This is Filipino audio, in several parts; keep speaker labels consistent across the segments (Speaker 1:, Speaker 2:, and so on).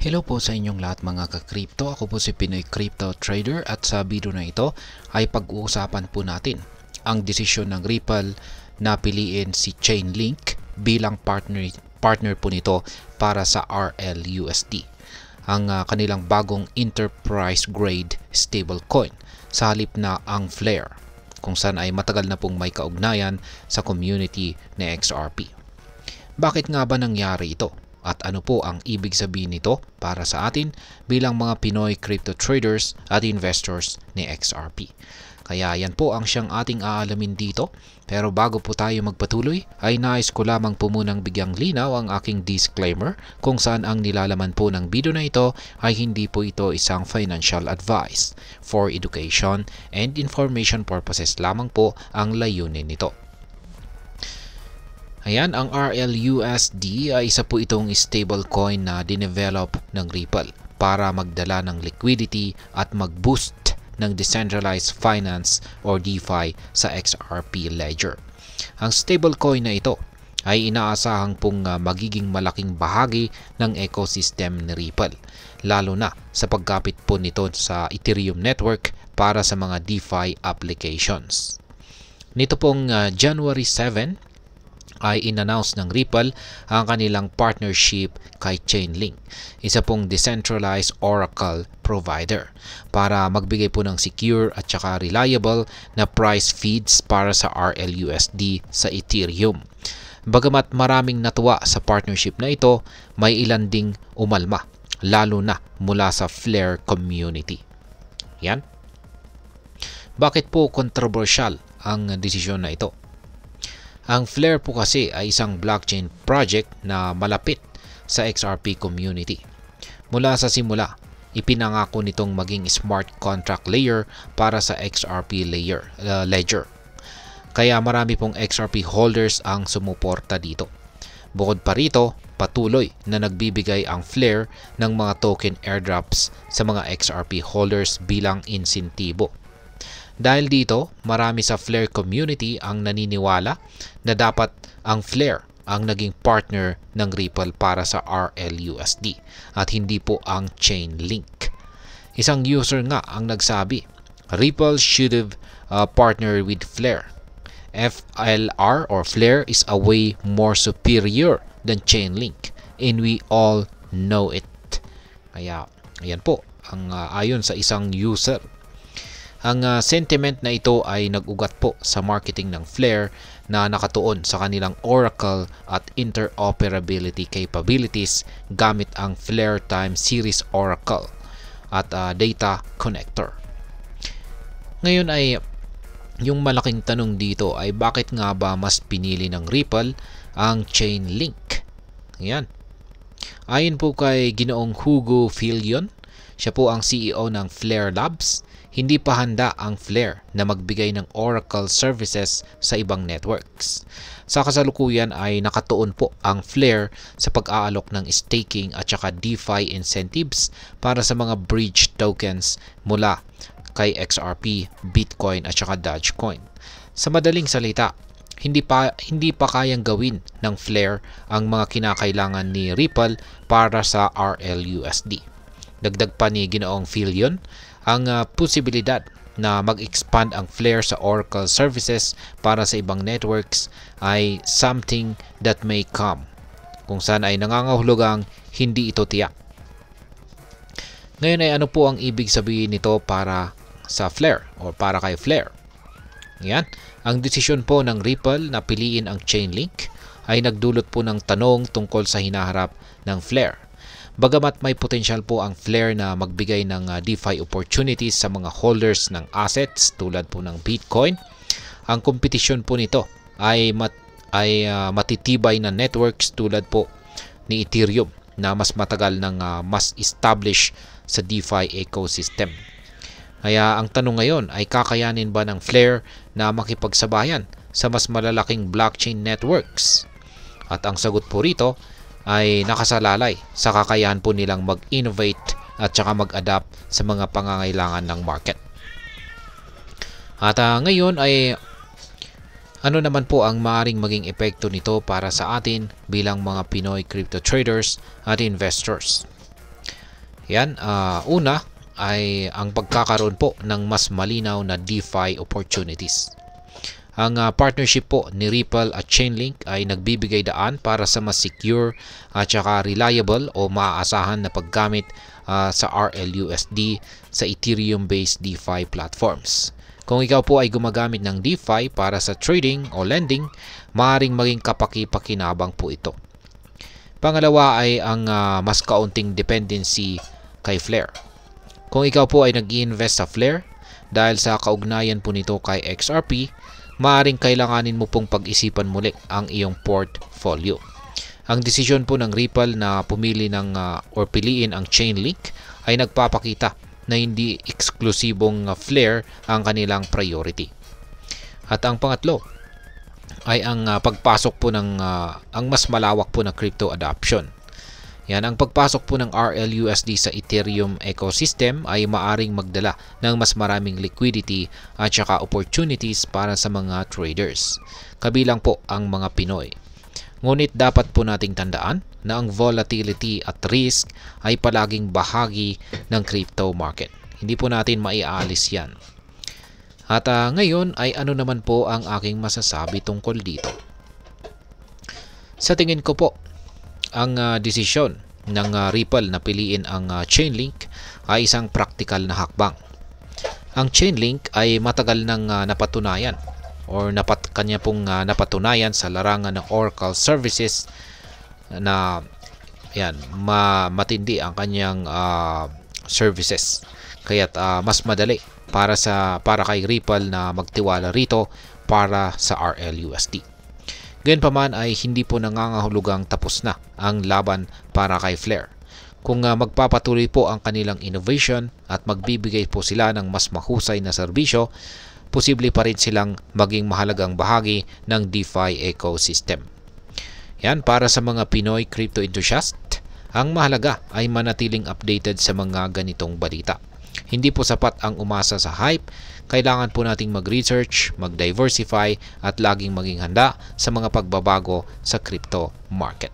Speaker 1: Hello po sa inyong lahat mga ka-crypto. Ako po si Pinoy Crypto Trader at sa video na ito ay pag-uusapan po natin ang desisyon ng Ripple na piliin si Chainlink bilang partner po nito para sa RLUSD, ang kanilang bagong enterprise grade stablecoin sa halip na ang Flare, kung saan ay matagal na pong may kaugnayan sa community ni XRP. Bakit nga ba nangyari ito? At ano po ang ibig sabihin nito para sa atin bilang mga Pinoy crypto traders at investors ni XRP? Kaya yan po ang siyang ating aalamin dito. Pero bago po tayo magpatuloy, ay nais ko lamang po munang bigyang linaw ang aking disclaimer kung saan ang nilalaman po ng video na ito ay hindi po ito isang financial advice. For education and information purposes lamang po ang layunin nito. Ayan, ang RLUSD ay isa po itong stablecoin na dinevelop ng Ripple para magdala ng liquidity at mag-boost ng decentralized finance or DeFi sa XRP ledger. Ang stablecoin na ito ay inaasahang pong magiging malaking bahagi ng ecosystem ni Ripple, lalo na sa pagkapit po nito sa Ethereum network para sa mga DeFi applications. Nito pong January 7, ay in-announce ng Ripple ang kanilang partnership kay Chainlink, isa pong decentralized oracle provider, para magbigay po ng secure at saka reliable na price feeds para sa RLUSD sa Ethereum. Bagamat maraming natuwa sa partnership na ito, may ilan ding umalma, lalo na mula sa Flare community. Yan. Bakit po controversial ang desisyon na ito? Ang Flare po kasi ay isang blockchain project na malapit sa XRP community. Mula sa simula, ipinangako nitong maging smart contract layer para sa XRP ledger. Kaya marami pong XRP holders ang sumuporta dito. Bukod pa rito, patuloy na nagbibigay ang Flare ng mga token airdrops sa mga XRP holders bilang insentibo. Dahil dito, marami sa Flare community ang naniniwala na dapat ang Flare ang naging partner ng Ripple para sa RLUSD at hindi po ang Chainlink. Isang user nga ang nagsabi, Ripple should have partnered with Flare. FLR or Flare is a way more superior than Chainlink and we all know it. Kaya, ayan po, ang ayon sa isang user. Ang sentiment na ito ay nag-ugat po sa marketing ng Flare na nakatuon sa kanilang Oracle at interoperability capabilities gamit ang Flare Time Series Oracle at data connector. Ngayon ay yung malaking tanong dito ay bakit nga ba mas pinili ng Ripple ang Chainlink? Ayan. Ayon po kay Ginoong Hugo Filion, siya po ang CEO ng Flare Labs, hindi pa handa ang Flare na magbigay ng Oracle services sa ibang networks. Sa kasalukuyan ay nakatuon po ang Flare sa pag-aalok ng staking at saka DeFi incentives para sa mga bridge tokens mula kay XRP, Bitcoin at saka Dogecoin. Sa madaling salita, hindi pa kayang gawin ng Flare ang mga kinakailangan ni Ripple para sa RLUSD. Dagdag pa ni Ginoong Filion, ang posibilidad na mag-expand ang Flare sa Oracle services para sa ibang networks ay something that may come, kung saan ay nangangahulugang hindi ito tiyak. Ngayon ay ano po ang ibig sabihin nito para sa Flare o para kay Flare? Yan. Ang desisyon po ng Ripple na piliin ang Chainlink ay nagdulot po ng tanong tungkol sa hinaharap ng Flare. Bagamat may potential po ang Flare na magbigay ng DeFi opportunities sa mga holders ng assets tulad po ng Bitcoin, ang kompetisyon po nito ay matitibay na networks tulad po ni Ethereum na mas matagal ng mas established sa DeFi ecosystem. Kaya ang tanong ngayon ay kakayanin ba ng Flare na makipagsabayan sa mas malalaking blockchain networks? At ang sagot po rito ay nakasalalay sa kakayahan po nilang mag-innovate at saka mag-adapt sa mga pangangailangan ng market. At ngayon ay ano naman po ang maaaring maging epekto nito para sa atin bilang mga Pinoy crypto traders at investors? Yan, una ay ang pagkakaroon po ng mas malinaw na DeFi opportunities. Ang partnership po ni Ripple at Chainlink ay nagbibigay daan para sa mas secure at saka reliable o maaasahan na paggamit sa RLUSD sa Ethereum-based DeFi platforms. Kung ikaw po ay gumagamit ng DeFi para sa trading o lending, maaaring maging kapaki-pakinabang po ito. Pangalawa ay ang mas kaunting dependency kay Flare. Kung ikaw po ay nag-i-invest sa Flare, dahil sa kaugnayan po nito kay XRP, maaaring kailanganin mo pong pag-isipan muli ang iyong portfolio. Ang desisyon po ng Ripple na pumili or piliin ang Chainlink ay nagpapakita na hindi eksklusibong Flare ang kanilang priority. At ang pangatlo ay ang pagpasok po ng ang mas malawak po na crypto adoption. Yan, ang pagpasok po ng RLUSD sa Ethereum ecosystem ay maaring magdala ng mas maraming liquidity at saka opportunities para sa mga traders, kabilang po ang mga Pinoy. Ngunit dapat po nating tandaan na ang volatility at risk ay palaging bahagi ng crypto market. Hindi po natin maiaalis yan. At ngayon ay ano naman po ang aking masasabi tungkol dito. Sa tingin ko po, ang desisyon ng Ripple na piliin ang Chainlink ay isang praktikal na hakbang. Ang Chainlink ay matagal nang napatunayan or kanya pong napatunayan sa larangan ng Oracle Services na matindi ang kanyang services. Kaya't mas madali para kay Ripple na magtiwala rito para sa RLUSD. Gayunpaman ay hindi po nangangahulugang tapos na ang laban para kay Flare. Kung magpapatuloy po ang kanilang innovation at magbibigay po sila ng mas mahusay na serbisyo, posible pa rin silang maging mahalagang bahagi ng DeFi ecosystem. Yan, para sa mga Pinoy crypto enthusiast, ang mahalaga ay manatiling updated sa mga ganitong balita. Hindi po sapat ang umasa sa hype. Kailangan po nating mag-research, mag-diversify at laging maging handa sa mga pagbabago sa crypto market.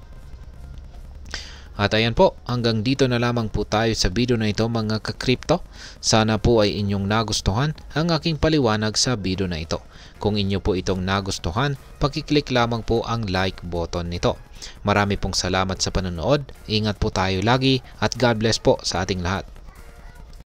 Speaker 1: At ayan po, hanggang dito na lamang po tayo sa video na ito mga ka-crypto. Sana po ay inyong nagustuhan ang aking paliwanag sa video na ito. Kung inyo po itong nagustuhan, pakiclick lamang po ang like button nito. Marami pong salamat sa panonood. Ingat po tayo lagi at God bless po sa ating lahat.